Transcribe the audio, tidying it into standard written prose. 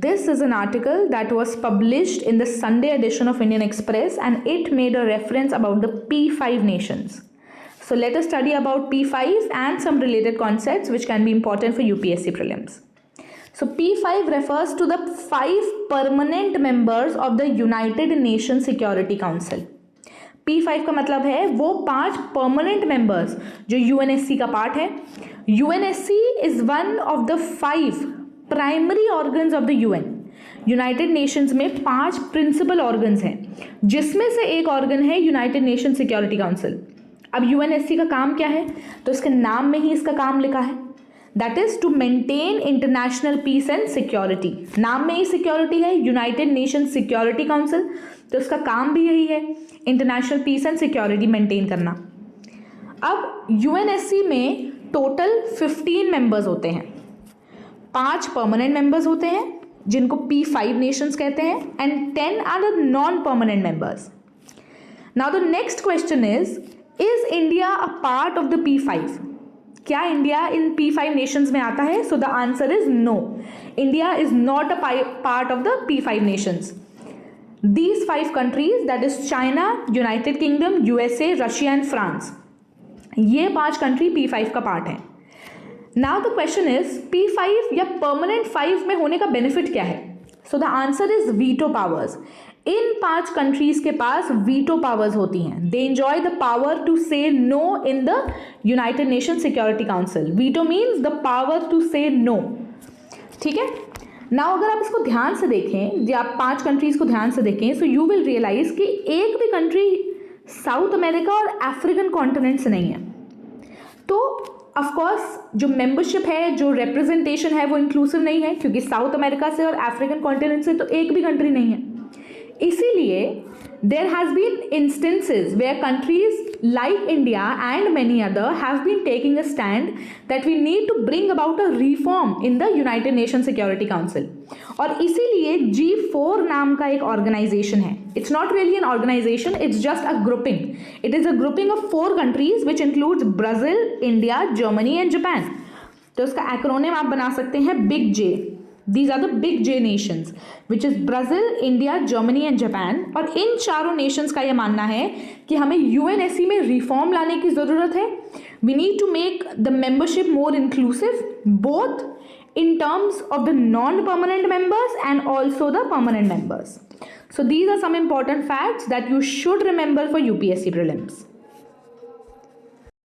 This is an article that was published in the Sunday edition of Indian Express, and it made a reference about the P5 nations. So let us study about P5 and some related concepts which can be important for UPSC prelims. So P5 refers to the 5 permanent members of the United Nations Security Council. P5 का मतलब है वो 5 permanent members जो UNSC का part है. UNSC is one of the 5 primary organs of the UN. United Nations में 5 principal organs हैं, जिसमें से एक ऑर्गन है यूनाइटेड नेशन सिक्योरिटी काउंसिल. अब यूएनएससी का काम क्या है? तो इसके नाम में ही इसका काम लिखा है, that is to maintain international peace and security. नाम में ही सिक्योरिटी है, यूनाइटेड नेशन सिक्योरिटी काउंसिल, तो इसका काम भी यही है, international peace and security maintain करना. अब यूएनएससी में टोटल 15 मेंबर्स होते हैं. 5 परमानेंट मेंबर्स होते हैं जिनको P5 नेशंस कहते हैं, and 10 are the non permanent members. Now the next question is India a part of the P5? क्या इंडिया इन P5 नेशंस में आता है? So the answer is no, India is not a part of the P5 nations. These 5 countries, that is China, United Kingdom, USA, Russia and France, ये 5 country P5 का part है. Now the question is P5 या permanent 5 में होने का benefit क्या है? So the answer is veto powers. In 5 countries के पास वीटो पावर्स होती हैं. They enjoy the power to say no in the United Nations Security Council. Veto means the power to say no. ठीक है. Now अगर आप इसको ध्यान से देखें, जब आप 5 कंट्रीज को ध्यान से देखें, सो यू विल रियलाइज कि एक भी कंट्री साउथ अमेरिका और अफ्रीकन कॉन्टिनेंट से नहीं है. तो ऑफकोर्स जो मेंबरशिप है, जो रिप्रेजेंटेशन है, वो इंक्लूसिव नहीं है, क्योंकि साउथ अमेरिका से और अफ्रीकन कॉन्टिनेंट से तो एक भी कंट्री नहीं है. इसीलिए there has been instances where countries like India and many other have been taking a stand that we need to bring about a reform in the United Nations Security Council. और इसीलिए G4 नाम का एक organisation है. It's not really an organization, it's just a grouping. It is a grouping of 4 countries which includes Brazil, India, Germany and Japan. तो इसका acronym आप बना सकते हैं Big J. These are the big J nations, which is Brazil, India, Germany and Japan. और इन चारों Nations का यह मानना है कि हमें यूएनएससी में रिफॉर्म लाने की ज़रूरत है. We need to make the membership more inclusive, both in terms of the non-permanent members and also the permanent members. So these are some important facts that you should remember for UPSC prelims.